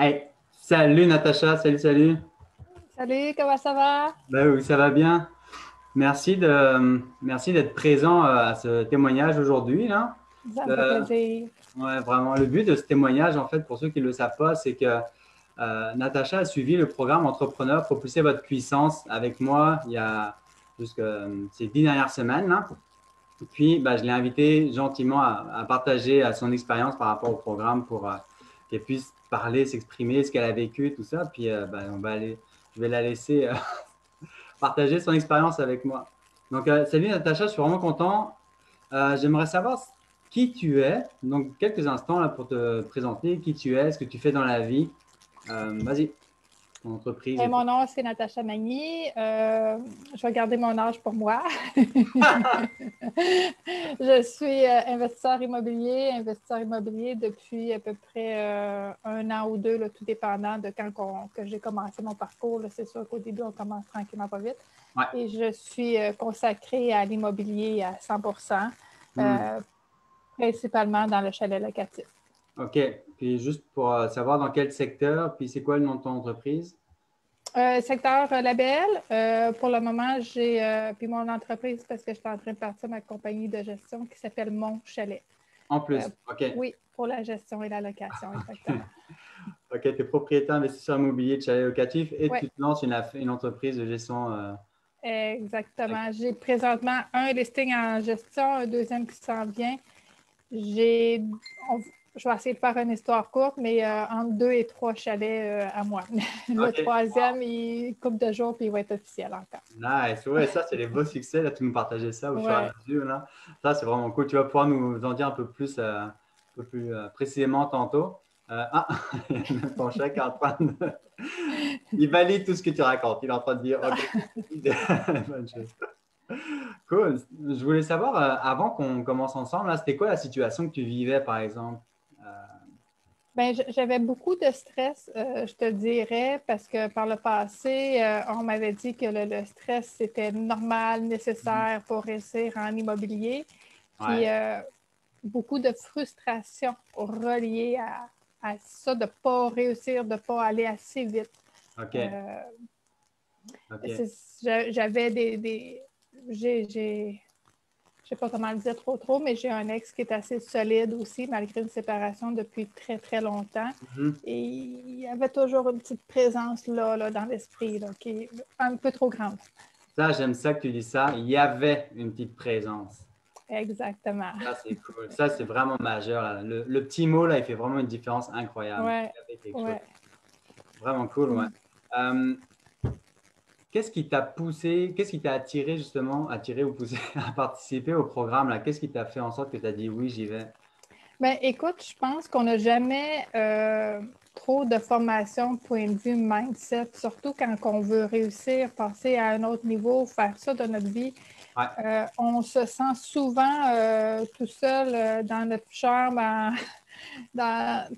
Hey, salut Natacha, salut. Salut, comment ça va? Ben oui, ça va bien. Merci d'être présent à ce témoignage aujourd'hui, là. Ça me fait Le- plaisir. ouais, vraiment, le but de ce témoignage, en fait, pour ceux qui ne le savent pas, c'est que Natacha a suivi le programme Entrepreneur Propulser votre puissance avec moi il y a jusque ces 10 dernières semaines, là. Puis, ben, je l'ai invité gentiment à partager son expérience par rapport au programme pour qu'elle puisse parler, s'exprimer, ce qu'elle a vécu, tout ça. Puis, ben, je vais la laisser partager son expérience avec moi. Donc, salut Natacha, je suis vraiment content. J'aimerais savoir qui tu es. Donc, quelques instants là, pour te présenter qui tu es, ce que tu fais dans la vie. Vas-y, ton entreprise et tout. Mon nom, c'est Natacha Magny. Je vais garder mon âge pour moi. Je suis investisseur immobilier depuis à peu près 1 an ou deux, là, tout dépendant de que j'ai commencé mon parcours. C'est sûr qu'au début, on commence tranquillement pas vite. Ouais. Et je suis consacrée à l'immobilier à 100%, Hmm. principalement dans le chalet locatif. OK. Puis, juste pour savoir dans quel secteur, puis c'est quoi le nom de ton entreprise? Secteur label, pour le moment, j'ai puis mon entreprise parce que je suis en train de partir ma compagnie de gestion qui s'appelle Mon Chalet. En Euh, plus. OK. oui, pour la gestion et la location, exactement. OK, tu es propriétaire investisseur immobilier de chalet locatif et Oui, tu te lances une entreprise de gestion. exactement. J'ai présentement un listing en gestion, un deuxième qui s'en vient. J'ai, on- je vais essayer de faire une histoire courte, mais entre 2 et 3 chalets à moi. Le OK. troisième, il coupe de jours puis il va être officiel encore. Nice. Ouais, ça, c'est les beaux succès. Là, tu nous partageais ça au fur et à Ouais. mesure. Là. Ça, c'est vraiment cool. Tu vas pouvoir nous en dire un peu plus précisément tantôt. Ah, même ton chat qui est en train de… Il valide tout ce que tu racontes. Il est en train de dire, OK, bonne chose. Cool. Je voulais savoir, avant qu'on commence ensemble, là, c'était quoi la situation que tu vivais, par exemple? Euh, Ben, j'avais beaucoup de stress, je te dirais, parce que par le passé, on m'avait dit que le stress, c'était normal, mhm. nécessaire pour réussir en immobilier. Puis Ouais. beaucoup de frustration reliée à ça, de ne pas réussir, de ne pas aller assez vite. OK. Euh, OK. J'avais j'ai je sais pas comment le dire trop, mais j'ai un ex qui est assez solide aussi, malgré une séparation depuis très, très longtemps. Mhm. Et il y avait toujours une petite présence là dans l'esprit, là, qui est un peu trop grande. Ça, j'aime ça que tu dis ça. Il y avait une petite présence. Exactement. Ça, c'est cool. Ça, c'est vraiment majeur, là. Le petit mot, là, il fait vraiment une différence incroyable. Ouais, Il y avait quelque chose. ouais. Vraiment cool, ouais. Mm. Euh, qu'est-ce qui t'a poussé, qu'est-ce qui t'a attiré, justement, attiré ou poussé à participer au programme, là? Qu'est-ce qui t'a fait en sorte que tu as dit oui, j'y vais? Ben, écoute, je pense qu'on n'a jamais trop de formation point de vue mindset, surtout quand on veut réussir, passer à un autre niveau, faire ça de notre vie. Ouais. On se sent souvent tout seul dans notre chambre, dans,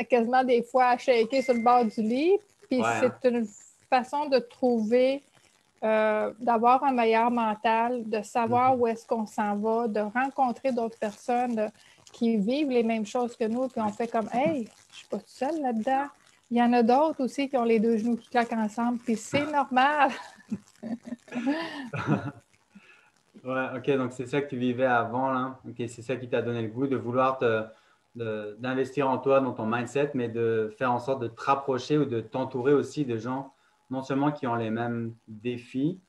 quasiment des fois à shaker sur le bord du lit. Puis Ouais, c'est hein? une façon de trouver, d'avoir un meilleur mental, de savoir Mhm. où est-ce qu'on s'en va, de rencontrer d'autres personnes qui vivent les mêmes choses que nous. Puis on Ouais. fait comme, hey, je suis pas toute seule là-dedans. Il y en a d'autres aussi qui ont les deux genoux qui claquent ensemble, puis c'est normal. Ouais, ok, donc c'est ça que tu vivais avant, là. Ok, c'est ça qui t'a donné le goût de vouloir d'investir en toi, dans ton mindset, mais de faire en sorte de te rapprocher ou de t'entourer aussi de gens, non seulement qui ont les mêmes défis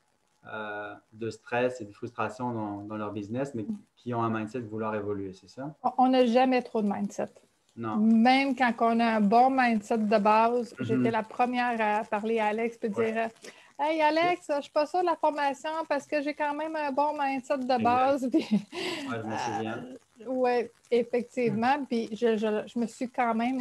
de stress et de frustration dans leur business, mais qui ont un mindset de vouloir évoluer, c'est ça? On n'a jamais trop de mindset. Non. Même quand on a un bon mindset de base, j'étais Mhm. la première à parler à Alex et Ouais. dire Hey Alex, je ne suis pas sûre de la formation parce que j'ai quand même un bon mindset de Exact. base. Puis, Ouais, je m'en souviens. oui, effectivement. Puis je me suis quand même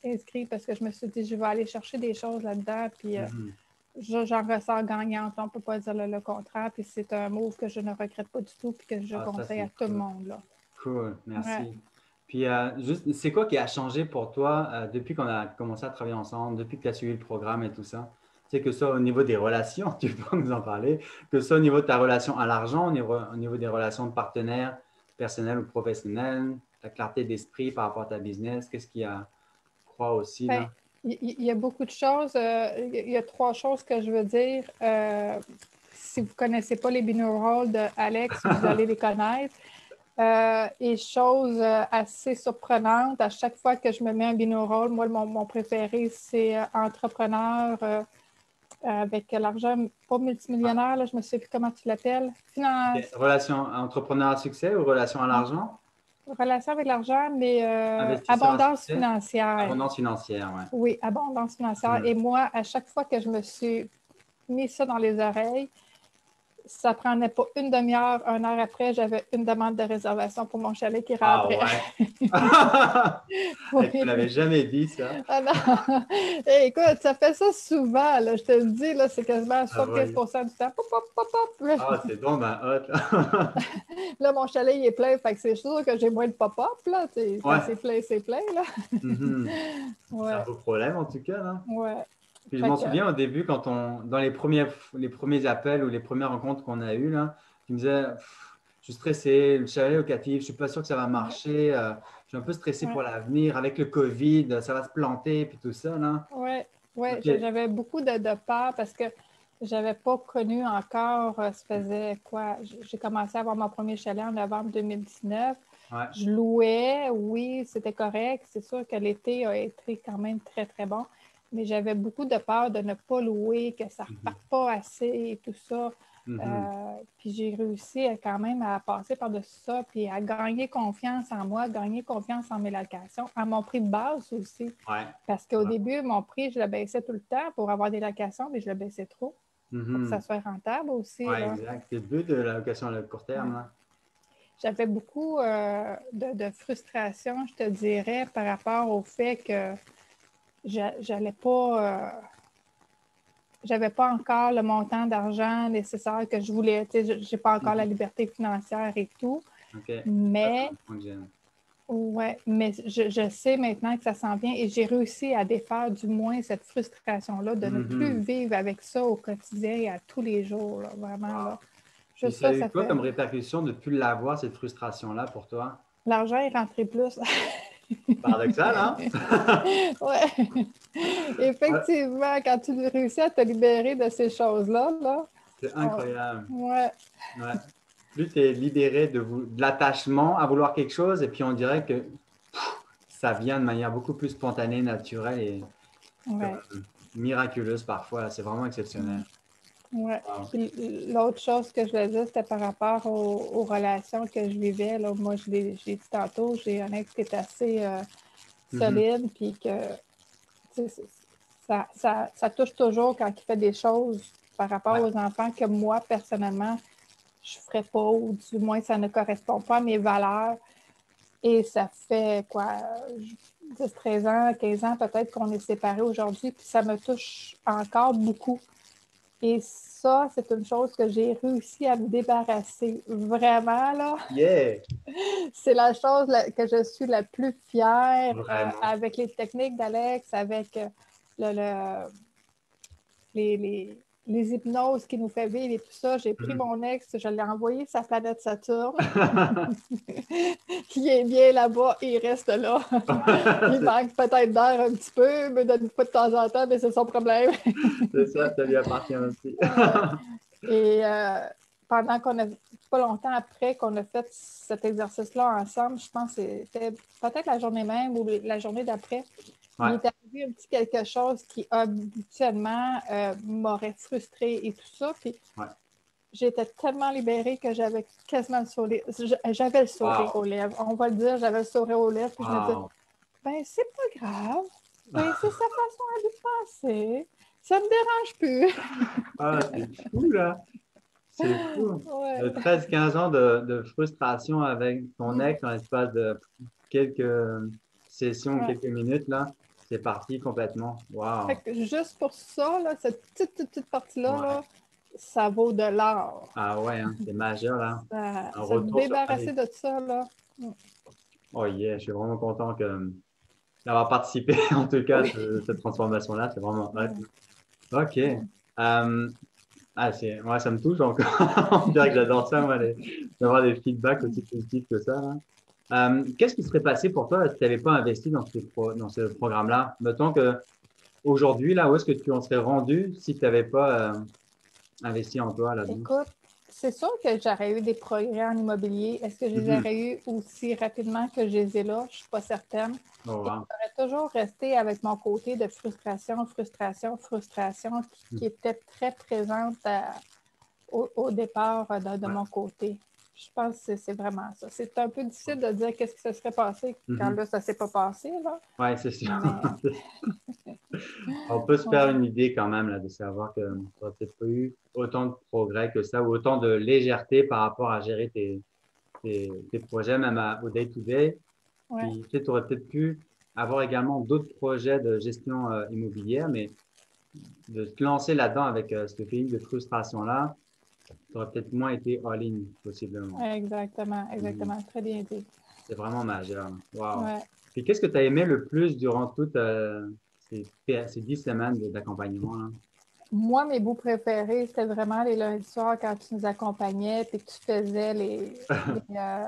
inscrit parce que je me suis dit je vais aller chercher des choses là-dedans. Puis Mhm. j'en ressors gagnante. On ne peut pas dire le contraire. Puis c'est un move que je ne regrette pas du tout puis que je Ah, ça, conseille à c'est tout le cool. monde. Là. Cool, Ouais. merci. Puis, juste, c'est quoi qui a changé pour toi depuis qu'on a commencé à travailler ensemble, depuis que tu as suivi le programme et tout ça? Tu sais, que ce soit au niveau des relations, tu peux nous en parler, que ce soit au niveau de ta relation à l'argent, au niveau des relations de partenaires personnels ou professionnels, ta clarté d'esprit par rapport à ta business, qu'est-ce qui a, crois aussi Ben, là? Il y a beaucoup de choses. Il y a trois choses que je veux dire. Si vous ne connaissez pas les binaural de Alex, vous allez les connaître. Et chose assez surprenante, à chaque fois que je me mets en binaural, moi, mon préféré, c'est entrepreneur avec l'argent, pas multimillionnaire, là, je ne me sais plus comment tu l'appelles. Okay. Relation entrepreneur à succès ou relation à l'argent? Relation avec l'argent, mais Investisseur à abondance succès? financière. Abondance financière, ouais. Oui, abondance financière. Et moi, à chaque fois que je me suis mis ça dans les oreilles, ça ne prenait pas une demi-heure, 1 heure après, j'avais une demande de réservation pour mon chalet qui Ah rentrait. ouais. Oui. Tu ne l'avais jamais dit, ça. Ah non. Hey, écoute, ça fait ça souvent, là, je te le dis, là, c'est quasiment Ah, 75% du temps. Pop, pop, pop, pop. ah, c'est bon, ben hot. Là, mon chalet, il est plein, fait que c'est sûr que j'ai moins de pop-up, là. Ouais. C'est plein, là. C'est un Ouais, beau problème, en tout cas, là. ouais. Puis je Fait m'en que, souviens au début, dans les premiers appels ou les premières rencontres qu'on a eues, là, tu me disais, je suis stressé, le chalet locatif, je ne suis pas sûr que ça va marcher, je suis un peu stressé pour ouais, l'avenir, avec le COVID, ça va se planter, puis tout ça, là. ouais, ouais. OK. J'avais beaucoup de peur parce que j'avais pas connu encore, ça faisait quoi? J'ai commencé à avoir mon premier chalet en novembre 2019. Ouais. Je louais, oui, c'était correct. C'est sûr que l'été a été quand même très, très bon, mais j'avais beaucoup de peur de ne pas louer, que ça ne reparte pas assez et tout ça. Puis j'ai réussi quand même à passer par-dessus ça, puis à gagner confiance en moi, gagner confiance en mes locations, à mon prix de base aussi. Ouais. Parce qu'au Ouais. début, mon prix, je le baissais tout le temps pour avoir des locations, mais je le baissais trop pour que ça soit rentable aussi. Ouais, Là. exact. C'est le but de la location à court terme, Ouais. là. J'avais beaucoup de frustration, je te dirais, par rapport au fait que j'allais pas, j'avais pas encore le montant d'argent nécessaire que je voulais. Tu sais, j'ai pas encore la liberté financière et tout. OK. Ça, c'est Mais, un point que j'aime. ouais, mais je sais maintenant que ça s'en vient et j'ai réussi à défaire du moins cette frustration-là de ne plus vivre avec ça au quotidien et à tous les jours, là, vraiment. Wow. Là. Puis Juste ça a ça, eu ça quoi fait. comme répercussion de ne plus l'avoir, cette frustration-là, pour toi? L'argent est rentré plus. Paradoxal, hein? Oui. Ouais, Effectivement, quand tu réussis à te libérer de ces choses-là, là, c'est incroyable. ouais, Ouais. Plus tu es libéré de l'attachement à vouloir quelque chose, et puis on dirait que ça vient de manière beaucoup plus spontanée, naturelle et ouais, comme miraculeuse parfois. C'est vraiment exceptionnel. ouais. Wow. Puis l'autre chose que je voulais dire, c'était par rapport aux relations que je vivais. Là. Moi, j'ai dit tantôt, j'ai un ex qui est assez solide, puis que tu sais, ça touche toujours quand il fait des choses par rapport Ouais. aux enfants que moi, personnellement, je ne ferais pas, ou du moins, ça ne correspond pas à mes valeurs. Et ça fait quoi, 10, 13 ans, 15 ans peut-être qu'on est séparés aujourd'hui, puis ça me touche encore beaucoup. Et ça, c'est une chose que j'ai réussi à me débarrasser. Vraiment, là, Yeah! c'est la chose que je suis la plus fière Vraiment. avec les techniques d'Alex, avec le, les hypnoses qui nous fait vivre et tout ça. J'ai pris mon ex, je l'ai envoyé sa planète Saturne. Il est bien là-bas et il reste là. Il manque peut-être d'air un petit peu, me donne pas de temps en temps, mais c'est son problème. C'est ça lui appartient aussi. Ouais. Et pendant qu'on a, pas longtemps après qu'on a fait cet exercice-là ensemble, je pense que c'était peut-être la journée même ou la journée d'après, il Ouais. est arrivé un petit quelque chose qui habituellement m'aurait frustrée et tout ça. Puis Ouais. j'étais tellement libérée que j'avais quasiment le sourire. J'avais le sourire Wow. aux lèvres. On va le dire, j'avais le sourire aux lèvres. Puis je me disais, Wow. ben c'est pas grave. Ben c'est sa façon à lui de penser. Ça me dérange plus. Ah, c'est fou, là. C'est fou. Ouais. 13-15 ans de frustration avec ton ex en l'espace de quelques sessions, Ouais. quelques minutes, là, c'est parti complètement. Fait Wow. que juste pour ça, là, cette petite partie-là, Ouais. là, ça vaut de l'or. Ah ouais, hein, c'est majeur, là. Un Se retour sur débarrasser Paris. de ça, là. Oh yeah, je suis vraiment content d'avoir participé, en tout cas, à Oui. cette transformation-là. C'est vraiment hot. Ouais. OK. Ouais. Ouais, ça me touche encore. On dirait que j'adore ça, moi, d'avoir des feedbacks aussi positifs que ça, là. Qu'est-ce qui serait passé pour toi si tu n'avais pas investi dans ce programme-là? Mettons que aujourd'hui, là, où est-ce que tu en serais rendu si tu n'avais pas investi en toi là-dedans? Écoute, c'est sûr que j'aurais eu des progrès en immobilier. Est-ce que je les Mhm. aurais eu aussi rapidement que je les ai là? Je ne suis pas certaine. Oh, Et wow. j'aurais toujours resté avec mon côté de frustration, frustration, frustration qui était très présente au départ de Ouais. mon côté. Je pense que c'est vraiment ça. C'est un peu difficile de dire qu'est-ce qui se serait passé quand Mhm. là, ça ne s'est pas passé. Là. Ouais, c'est sûr. Mais On peut se faire ouais, une idée quand même là, de savoir que tu n'auras peut-être pas eu autant de progrès que ça ou autant de légèreté par rapport à gérer tes projets, même au day-to-day. ouais. Puis, tu aurais peut-être pu avoir également d'autres projets de gestion immobilière, mais de te lancer là-dedans avec ce feeling de frustration-là, tu aurais peut-être moins été all-in, possiblement. Exactement, Mhm. exactement. Très bien dit. C'est vraiment majeur. Wow. Ouais. Puis, qu'est-ce que tu as aimé le plus durant toutes ces 10 semaines d'accompagnement, là? Moi, mes bouts préférés, c'était vraiment les lundis soirs quand tu nous accompagnais et que tu faisais les, euh,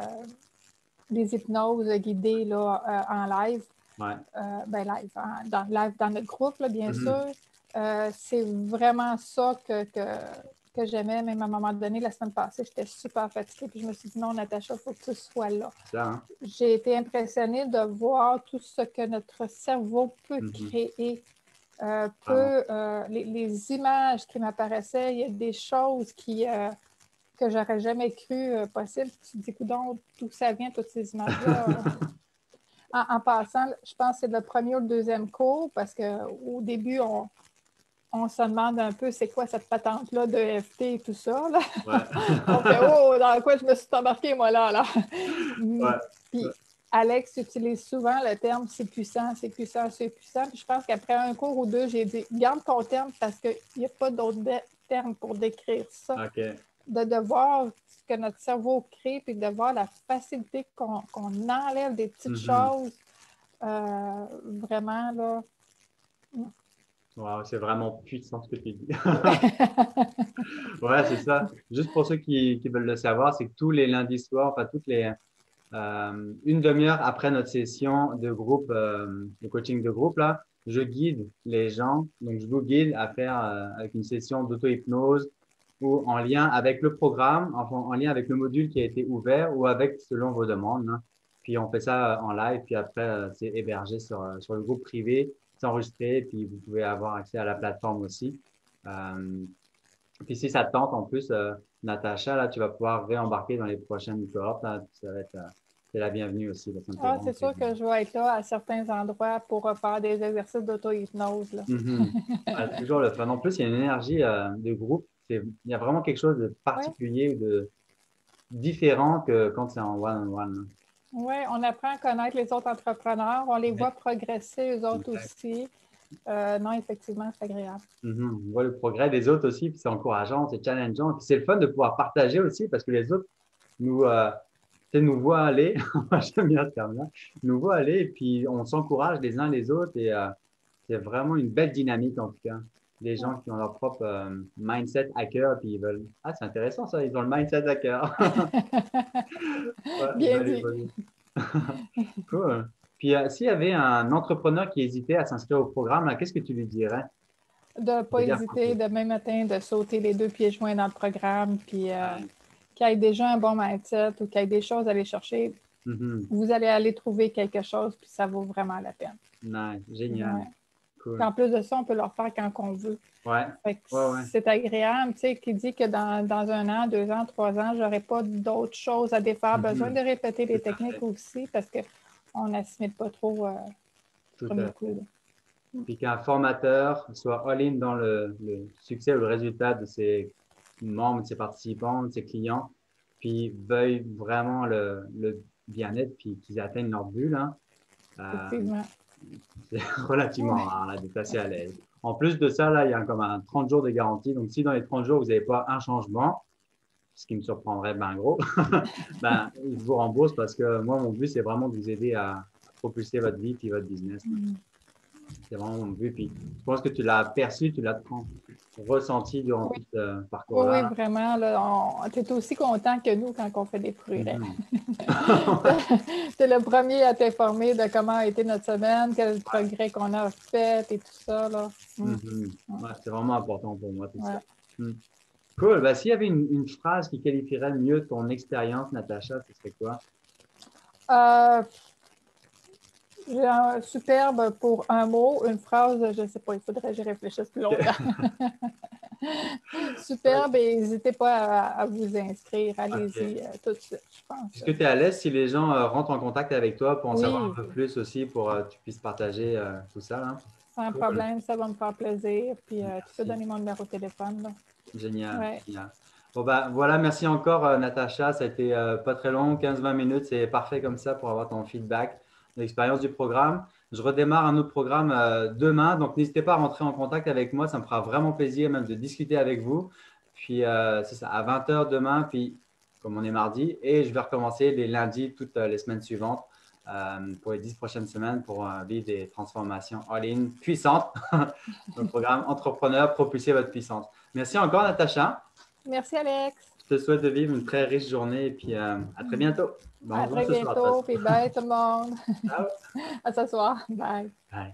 les hypnoses guidées là, en live. Ouais. Live, live dans notre groupe, là, bien Mhm. sûr. C'est vraiment ça que j'aimais. Même à un moment donné, la semaine passée, j'étais super fatiguée. Puis je me suis dit, non, Natacha, il faut que tu sois là. Ça, hein? J'ai été impressionnée de voir tout ce que notre cerveau peut Mhm. créer. Vraiment. Les images qui m'apparaissaient, il y a des choses que j'aurais jamais cru possible. Tu te dis, coudonc, d'où ça vient, toutes ces images-là? En passant, je pense que c'est le premier ou le deuxième cours parce qu'au début, on se demande un peu c'est quoi cette patente-là de FT et tout ça. Là. Ouais. On fait oh, dans quoi je me suis embarquée, moi, là. Ouais. Puis Alex utilise souvent le terme c'est puissant, c'est puissant, c'est puissant. Puis je pense qu'après un cours ou deux, j'ai dit garde ton terme parce qu'il n'y a pas d'autre terme pour décrire ça. OK. De voir ce que notre cerveau crée, puis de voir la facilité qu'on enlève des petites Mhm. choses. Vraiment, là. Wow, c'est vraiment puissant ce que tu dis. Ouais, c'est ça. Juste pour ceux qui veulent le savoir, c'est que tous les lundis soirs, enfin une demi-heure après notre session de groupe, de coaching de groupe, là, je guide les gens. Donc, je vous guide à faire avec une session d'auto-hypnose ou en lien avec le programme, enfin, en lien avec le module qui a été ouvert ou avec selon vos demandes, hein. Puis, on fait ça en live. Puis après, c'est hébergé sur le groupe privé, c'est enregistré. Puis, vous pouvez avoir accès à la plateforme aussi. Euh, puis si ça te tente, en plus, Natacha, là, tu vas pouvoir réembarquer dans les prochaines cohortes. Là, ça va être, c'est la bienvenue aussi. Là, ça me fait Ah, vraiment c'est sûr plaisir. que je vais être là à certains endroits pour faire des exercices d'auto-hypnose. Là. Mhm. Ah, c'est toujours le fun. En plus, il y a une énergie de groupe. Il y a vraiment quelque chose de Oui, particulier ou de différent que quand c'est en one-on-one. ouais, on apprend à connaître les autres entrepreneurs, on les Ouais, voit progresser, eux autres exact. aussi. Non, effectivement, c'est agréable. Mhm. On voit le progrès des autres aussi, puis c'est encourageant, c'est challengeant. Puis c'est le fun de pouvoir partager aussi parce que les autres nous, nous voient aller. Moi, j'aime bien ce terme-là. Nous voient aller et puis on s'encourage les uns les autres et c'est vraiment une belle dynamique en tout cas. Les Ouais. gens qui ont leur propre mindset hacker puis ils veulent. Ah, c'est intéressant ça, ils ont le mindset hacker. Ouais, ils Bien veulent dit. évoluer. Cool. Puis s'il y avait un entrepreneur qui hésitait à s'inscrire au programme, là, qu'est-ce que tu lui dirais? De ne De pas dire hésiter demain matin de sauter les deux pieds joints dans le programme, puis Ouais. qu'il y ait déjà un bon mindset ou qu'il y ait des choses à aller chercher, Mhm. vous allez aller trouver quelque chose, puis ça vaut vraiment la peine. Nice, génial, Ouais. Puis cool. en plus de ça, on peut le refaire quand on veut. Ouais, Fait que ouais, ouais. c'est agréable, tu sais, qui dit que dans un an, 2 ans, 3 ans, j'aurai pas d'autres choses à défaire. Besoin Mhm. de répéter les Tout à techniques fait, aussi parce qu'on n'assimile pas trop tout premier à coup. fait. Là. Puis qu'un formateur soit all-in dans le succès ou le résultat de ses membres, de ses participants, de ses clients, puis veuille vraiment le bien-être, puis qu'ils atteignent leur but, là, euh, Effectivement. c'est relativement Ouais. rare là, d'être assez à l'aise. En plus de ça, là, il y a comme un 30 jours de garantie. Donc, si dans les 30 jours, vous n'avez pas un changement, ce qui me surprendrait ben gros, ben, je vous rembourse parce que moi, mon but, c'est vraiment de vous aider à propulser votre vie puis votre business, là. C'est vraiment vu. Puis je pense que tu l'as perçu, tu l'as ressenti durant Oui, tout ce oui, oui, parcours-là. vraiment. Tu es aussi content que nous quand on fait des progrès. Mhm. Tu es le premier à t'informer de comment a été notre semaine, quel progrès qu'on a fait et tout ça. Là. Mhm. Ouais, c'est vraiment important pour moi, tout ça. Ouais. Mhm. Cool. Bah, s'il y avait une phrase qui qualifierait mieux ton expérience, Natacha, ce serait quoi? Euh, j'ai un superbe pour un mot, une phrase, je ne sais pas, il faudrait que j'y réfléchisse plus longtemps. Ouais. Superbe et n'hésitez pas à vous inscrire. OK. Allez-y tout de suite, je pense. Est-ce que tu es à l'aise si les gens rentrent en contact avec toi pour en savoir un Oui, peu plus aussi, pour que tu puisses partager tout ça, hein? sans Cool. problème, ça va me faire plaisir. Puis tu peux Merci. donner mon numéro de téléphone. Là. Génial, Ouais. génial. Bon, bah, voilà, merci encore, Natacha. Ça a été pas très long, 15-20 minutes. C'est parfait comme ça pour avoir ton feedback de l'expérience du programme. Je redémarre un autre programme demain, donc n'hésitez pas à rentrer en contact avec moi. Ça me fera vraiment plaisir même de discuter avec vous. Puis, c'est ça, à 20 heures demain, puis comme on est mardi, et je vais recommencer les lundis toutes les semaines suivantes pour les 10 prochaines semaines pour vivre des transformations all-in puissantes. Le programme Entrepreneur, propulser votre puissance. Merci encore, Natacha. Merci, Alex. Je te souhaite de vivre une très riche journée et puis à très bientôt. Bon, on À se voit très ce soir de toute bientôt. façon. Puis bye, tout le monde. Ciao. À ce soir. Bye. Bye.